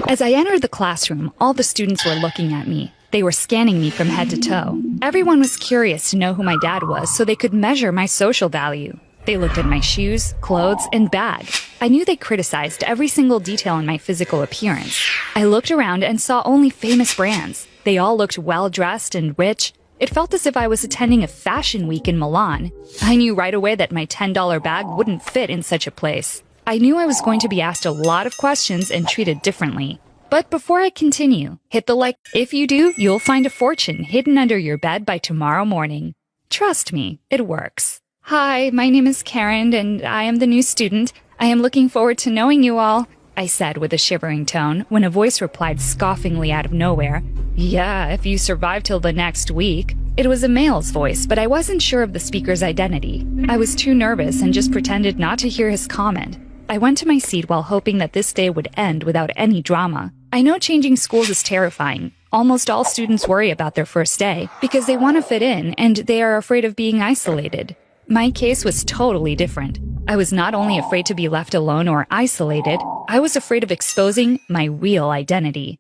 As I entered the classroom, all the students were looking at me. They were scanning me from head to toe. Everyone was curious to know who my dad was so they could measure my social value. They looked at my shoes, clothes, and bag. I knew they criticized every single detail in my physical appearance. I looked around and saw only famous brands. They all looked well-dressed and rich. It felt as if I was attending a fashion week in Milan. I knew right away that my $10 bag wouldn't fit in such a place. I knew I was going to be asked a lot of questions and treated differently. But before I continue, hit the like. If you do, you'll find a fortune hidden under your bed by tomorrow morning. Trust me, it works. Hi, my name is Karen, and I am the new student. I am looking forward to knowing you all, I said with a shivering tone, when a voice replied scoffingly out of nowhere, Yeah, if you survive till the next week. It was a male's voice, but I wasn't sure of the speaker's identity. I was too nervous and just pretended not to hear his comment. I went to my seat while hoping that this day would end without any drama. I know changing schools is terrifying. Almost all students worry about their first day because they want to fit in and they are afraid of being isolated. My case was totally different. I was not only afraid to be left alone or isolated, I was afraid of exposing my real identity.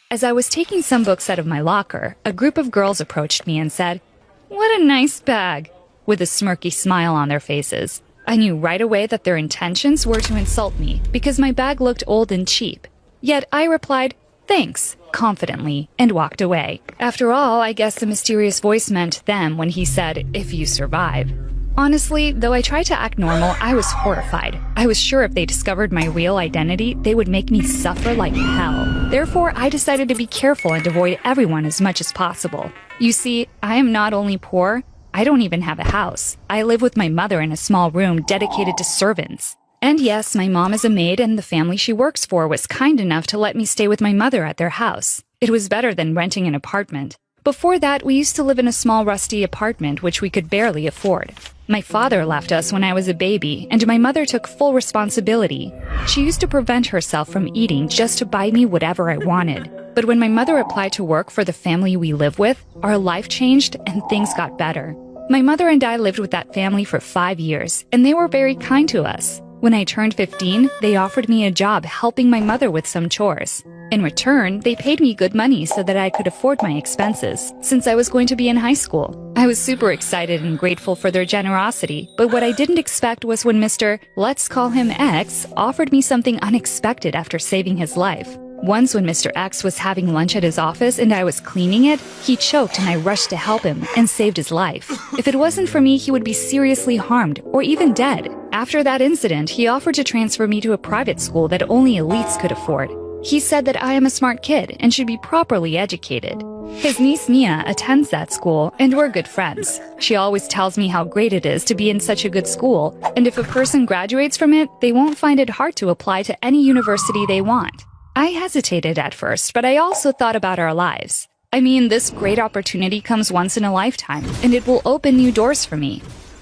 As I was taking some books out of my locker, a group of girls approached me and said, "What a nice bag," with a smirky smile on their faces. I knew right away that their intentions were to insult me because my bag looked old and cheap. Yet I replied, "Thanks," confidently, and walked away. After all, I guess the mysterious voice meant them when he said, "If you survive." Honestly, though I tried to act normal, I was horrified. I was sure if they discovered my real identity, they would make me suffer like hell. Therefore, I decided to be careful and avoid everyone as much as possible. You see, I am not only poor, I don't even have a house. I live with my mother in a small room dedicated to servants. And yes, my mom is a maid and the family she works for was kind enough to let me stay with my mother at their house. It was better than renting an apartment. Before that, we used to live in a small rusty apartment which we could barely afford. My father left us when I was a baby, and my mother took full responsibility. She used to prevent herself from eating just to buy me whatever I wanted. But when my mother applied to work for the family we live with, our life changed and things got better. My mother and I lived with that family for 5 years, and they were very kind to us. When I turned 15, they offered me a job helping my mother with some chores. In return, they paid me good money so that I could afford my expenses, since I was going to be in high school. I was super excited and grateful for their generosity, but what I didn't expect was when Mr. Let's call him X offered me something unexpected after saving his life. Once when Mr. X was having lunch at his office and I was cleaning it, he choked and I rushed to help him and saved his life. If it wasn't for me, he would be seriously harmed or even dead. After that incident, he offered to transfer me to a private school that only elites could afford. He said that I am a smart kid and should be properly educated. His niece Mia attends that school and we're good friends. She always tells me how great it is to be in such a good school, and if a person graduates from it, they won't find it hard to apply to any university they want. I hesitated at first, but I also thought about our lives. I mean, this great opportunity comes once in a lifetime, and it will open new doors for me.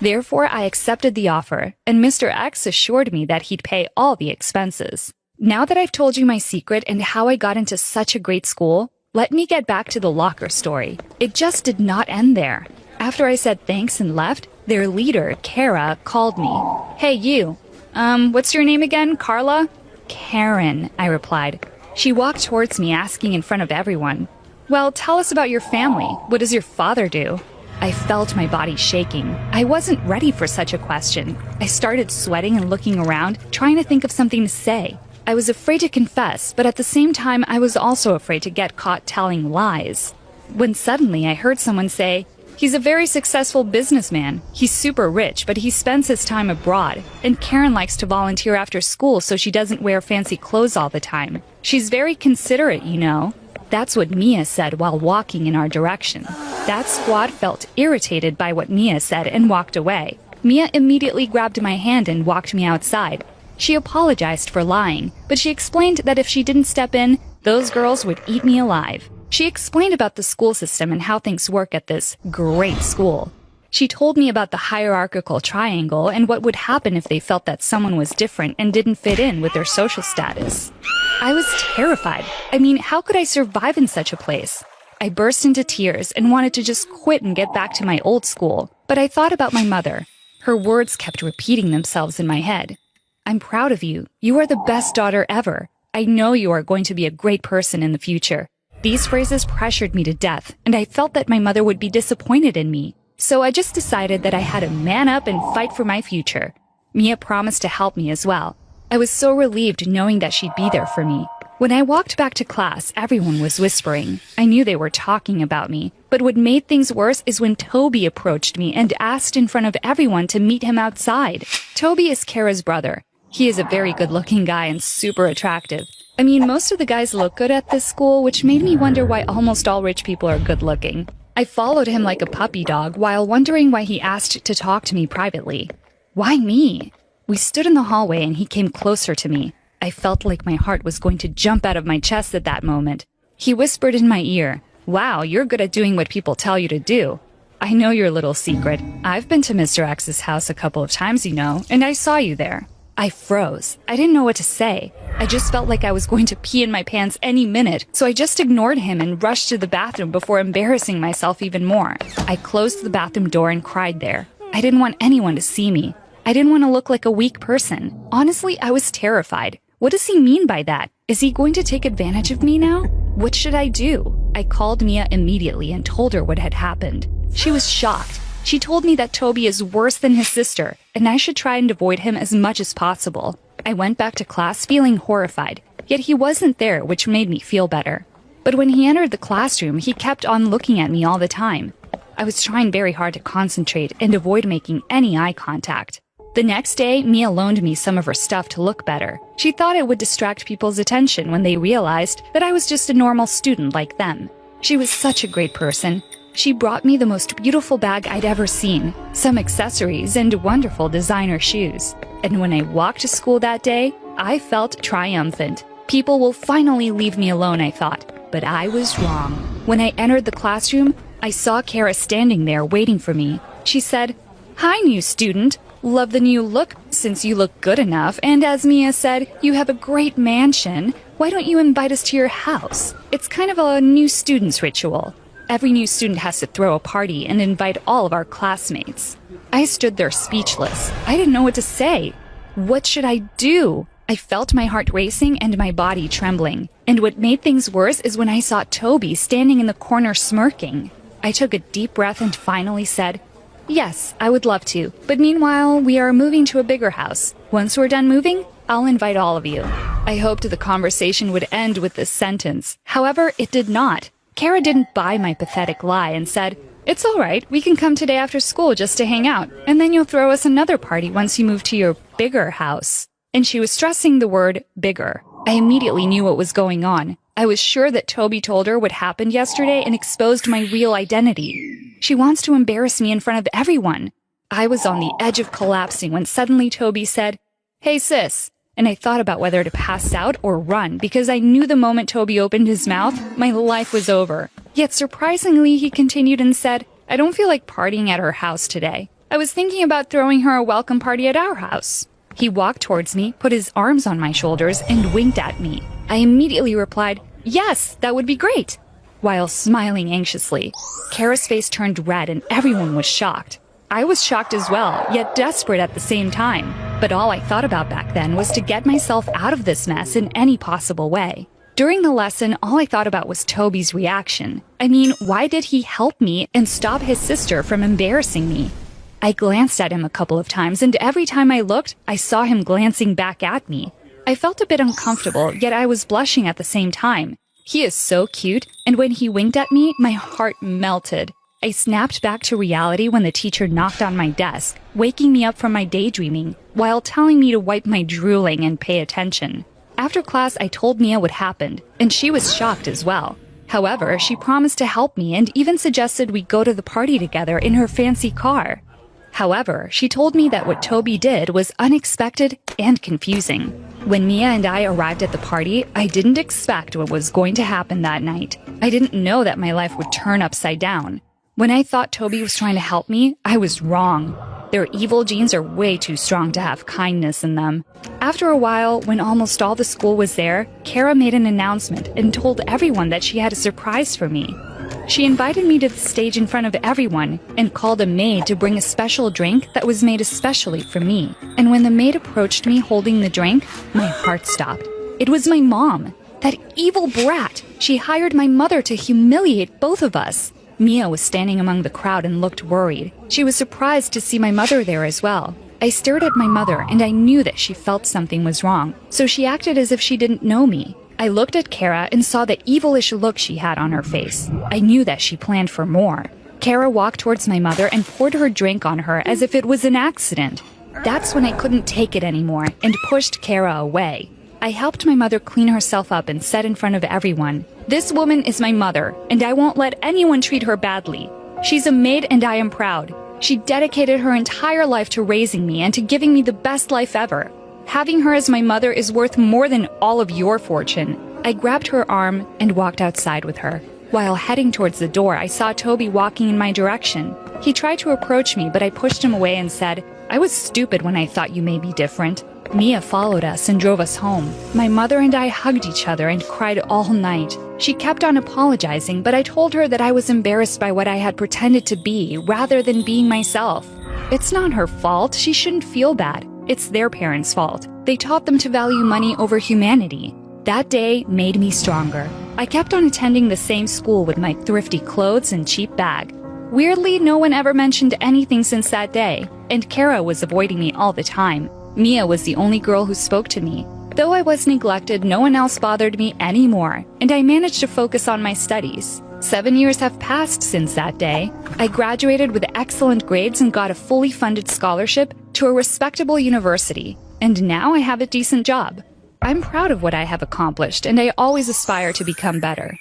Therefore, I accepted the offer, and Mr. X assured me that he'd pay all the expenses. Now that I've told you my secret and how I got into such a great school, let me get back to the locker story. It just did not end there. After I said thanks and left, their leader, Kara, called me. "Hey, you. What's your name again, Carla?" "Karen," I replied. She walked towards me, asking in front of everyone, "Well, tell us about your family. What does your father do?" I felt my body shaking. I wasn't ready for such a question. I started sweating and looking around, trying to think of something to say. I was afraid to confess, but at the same time, I was also afraid to get caught telling lies. When suddenly I heard someone say, "He's a very successful businessman. He's super rich, but he spends his time abroad. And Karen likes to volunteer after school so she doesn't wear fancy clothes all the time. She's very considerate, you know." That's what Mia said while walking in our direction. That squad felt irritated by what Mia said and walked away. Mia immediately grabbed my hand and walked me outside. She apologized for lying, but she explained that if she didn't step in, those girls would eat me alive. She explained about the school system and how things work at this great school. She told me about the hierarchical triangle and what would happen if they felt that someone was different and didn't fit in with their social status. I was terrified. I mean, how could I survive in such a place? I burst into tears and wanted to just quit and get back to my old school, but I thought about my mother. Her words kept repeating themselves in my head. "I'm proud of you. You are the best daughter ever. I know you are going to be a great person in the future. These phrases pressured me to death, and I felt that my mother would be disappointed in me. So I just decided that I had to man up and fight for my future. Mia promised to help me as well. I was so relieved knowing that she'd be there for me. When I walked back to class, everyone was whispering. I knew they were talking about me, but what made things worse is when Toby approached me and asked in front of everyone to meet him outside. Toby is Kara's brother. He is a very good-looking guy and super attractive. I mean, most of the guys look good at this school, which made me wonder why almost all rich people are good-looking. I followed him like a puppy dog while wondering why he asked to talk to me privately. Why me? We stood in the hallway and he came closer to me. I felt like my heart was going to jump out of my chest at that moment. He whispered in my ear, "Wow, you're good at doing what people tell you to do. I know your little secret. I've been to Mr. X's house a couple of times, you know, and I saw you there." I froze. I didn't know what to say. I just felt like I was going to pee in my pants any minute, so I just ignored him and rushed to the bathroom before embarrassing myself even more. I closed the bathroom door and cried there. I didn't want anyone to see me. I didn't want to look like a weak person. Honestly, I was terrified. What does he mean by that? Is he going to take advantage of me now? What should I do? I called Mia immediately and told her what had happened. She was shocked. She told me that Toby is worse than his sister, and I should try and avoid him as much as possible. I went back to class feeling horrified, yet he wasn't there, which made me feel better. But when he entered the classroom, he kept on looking at me all the time. I was trying very hard to concentrate and avoid making any eye contact. The next day, Mia loaned me some of her stuff to look better. She thought it would distract people's attention when they realized that I was just a normal student like them. She was such a great person. She brought me the most beautiful bag I'd ever seen, some accessories, and wonderful designer shoes. And when I walked to school that day, I felt triumphant. People will finally leave me alone, I thought. But I was wrong. When I entered the classroom, I saw Kara standing there waiting for me. She said, "Hi, new student. Love the new look since you look good enough. And as Mia said, you have a great mansion. Why don't you invite us to your house? It's kind of a new student's ritual. Every new student has to throw a party and invite all of our classmates." I stood there speechless. I didn't know what to say. What should I do? I felt my heart racing and my body trembling. And what made things worse is when I saw Toby standing in the corner smirking. I took a deep breath and finally said, "Yes, I would love to. But meanwhile, we are moving to a bigger house. Once we're done moving, I'll invite all of you." I hoped the conversation would end with this sentence. However, it did not. Kara didn't buy my pathetic lie and said, "It's all right, we can come today after school just to hang out, and then you'll throw us another party once you move to your bigger house." And she was stressing the word bigger. I immediately knew what was going on. I was sure that Toby told her what happened yesterday and exposed my real identity. She wants to embarrass me in front of everyone. I was on the edge of collapsing when suddenly Toby said, "Hey sis," and I thought about whether to pass out or run because I knew the moment Toby opened his mouth, my life was over. Yet surprisingly, he continued and said, "I don't feel like partying at her house today. I was thinking about throwing her a welcome party at our house." He walked towards me, put his arms on my shoulders, and winked at me. I immediately replied, "Yes, that would be great," while smiling anxiously. Kara's face turned red and everyone was shocked. I was shocked as well, yet desperate at the same time. But all I thought about back then was to get myself out of this mess in any possible way. During the lesson, all I thought about was Toby's reaction. I mean, why did he help me and stop his sister from embarrassing me? I glanced at him a couple of times, and every time I looked, I saw him glancing back at me. I felt a bit uncomfortable, yet I was blushing at the same time. He is so cute, and when he winked at me, my heart melted. I snapped back to reality when the teacher knocked on my desk, waking me up from my daydreaming, while telling me to wipe my drooling and pay attention. After class, I told Mia what happened, and she was shocked as well. However, she promised to help me and even suggested we go to the party together in her fancy car. However, she told me that what Toby did was unexpected and confusing. When Mia and I arrived at the party, I didn't expect what was going to happen that night. I didn't know that my life would turn upside down. When I thought Toby was trying to help me, I was wrong. Their evil genes are way too strong to have kindness in them. After a while, when almost all the school was there, Kara made an announcement and told everyone that she had a surprise for me. She invited me to the stage in front of everyone and called a maid to bring a special drink that was made especially for me. And when the maid approached me holding the drink, my heart stopped. It was my mom. That evil brat. She hired my mother to humiliate both of us. Mia was standing among the crowd and looked worried. She was surprised to see my mother there as well. I stared at my mother and I knew that she felt something was wrong, so she acted as if she didn't know me. I looked at Kara and saw the evilish look she had on her face. I knew that she planned for more. Kara walked towards my mother and poured her drink on her as if it was an accident. That's when I couldn't take it anymore and pushed Kara away. I helped my mother clean herself up and said in front of everyone, "This woman is my mother, and I won't let anyone treat her badly. She's a maid and I am proud. She dedicated her entire life to raising me and to giving me the best life ever. Having her as my mother is worth more than all of your fortune." I grabbed her arm and walked outside with her. While heading towards the door, I saw Toby walking in my direction. He tried to approach me, but I pushed him away and said, "I was stupid when I thought you may be different." Mia followed us and drove us home. My mother and I hugged each other and cried all night. She kept on apologizing, but I told her that I was embarrassed by what I had pretended to be rather than being myself. It's not her fault. She shouldn't feel bad. It's their parents' fault. They taught them to value money over humanity. That day made me stronger. I kept on attending the same school with my thrifty clothes and cheap bag. Weirdly, no one ever mentioned anything since that day, and Kara was avoiding me all the time. Mia was the only girl who spoke to me. Though I was neglected, no one else bothered me anymore, and I managed to focus on my studies. 7 years have passed since that day. I graduated with excellent grades and got a fully funded scholarship to a respectable university, and now I have a decent job. I'm proud of what I have accomplished, and I always aspire to become better.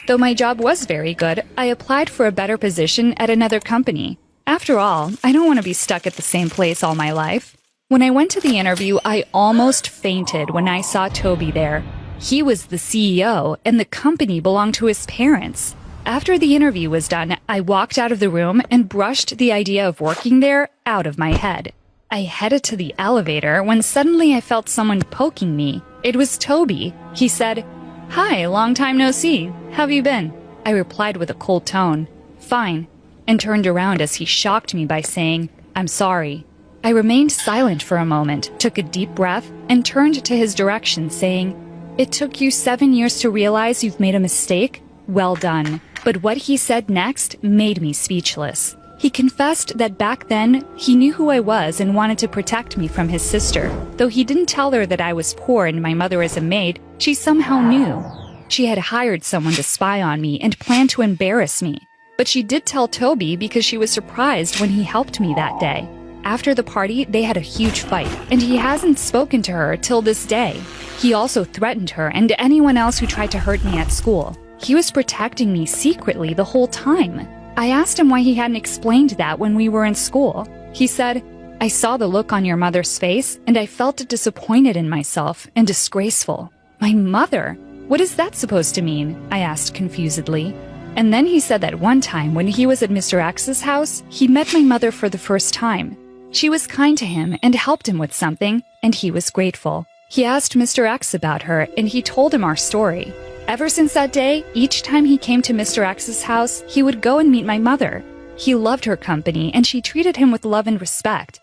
Though my job was very good, I applied for a better position at another company. After all, I don't want to be stuck at the same place all my life. When I went to the interview, I almost fainted when I saw Toby there. He was the CEO, and the company belonged to his parents. After the interview was done, I walked out of the room and brushed the idea of working there out of my head. I headed to the elevator when suddenly I felt someone poking me. It was Toby. He said, "Hi, long time no see. How've you been?" I replied with a cold tone, "Fine," and turned around as he shocked me by saying, "I'm sorry." I remained silent for a moment, took a deep breath, and turned to his direction, saying, "It took you 7 years to realize you've made a mistake? Well done." But what he said next made me speechless. He confessed that back then, he knew who I was and wanted to protect me from his sister. Though he didn't tell her that I was poor and my mother is a maid, she somehow knew. She had hired someone to spy on me and planned to embarrass me. But she did tell Toby because she was surprised when he helped me that day. After the party, they had a huge fight, and he hasn't spoken to her till this day. He also threatened her and anyone else who tried to hurt me at school. He was protecting me secretly the whole time. I asked him why he hadn't explained that when we were in school. He said, "I saw the look on your mother's face, and I felt disappointed in myself and disgraceful." My mother? What is that supposed to mean? I asked confusedly. And then he said that one time when he was at Mr. X's house, he met my mother for the first time. She was kind to him and helped him with something, and he was grateful. He asked Mr. X about her, and he told him our story. Ever since that day, each time he came to Mr. X's house, he would go and meet my mother. He loved her company, and she treated him with love and respect.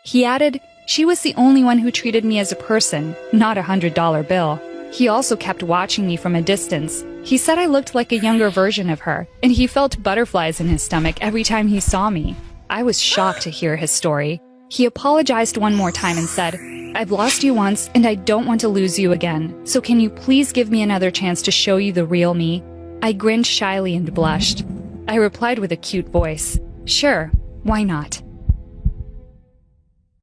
He added, "She was the only one who treated me as a person, not a $100 bill." He also kept watching me from a distance. He said I looked like a younger version of her, and he felt butterflies in his stomach every time he saw me. I was shocked to hear his story. He apologized one more time and said, "I've lost you once, and I don't want to lose you again. So can you please give me another chance to show you the real me?" I grinned shyly and blushed. I replied with a cute voice, "Sure, why not?"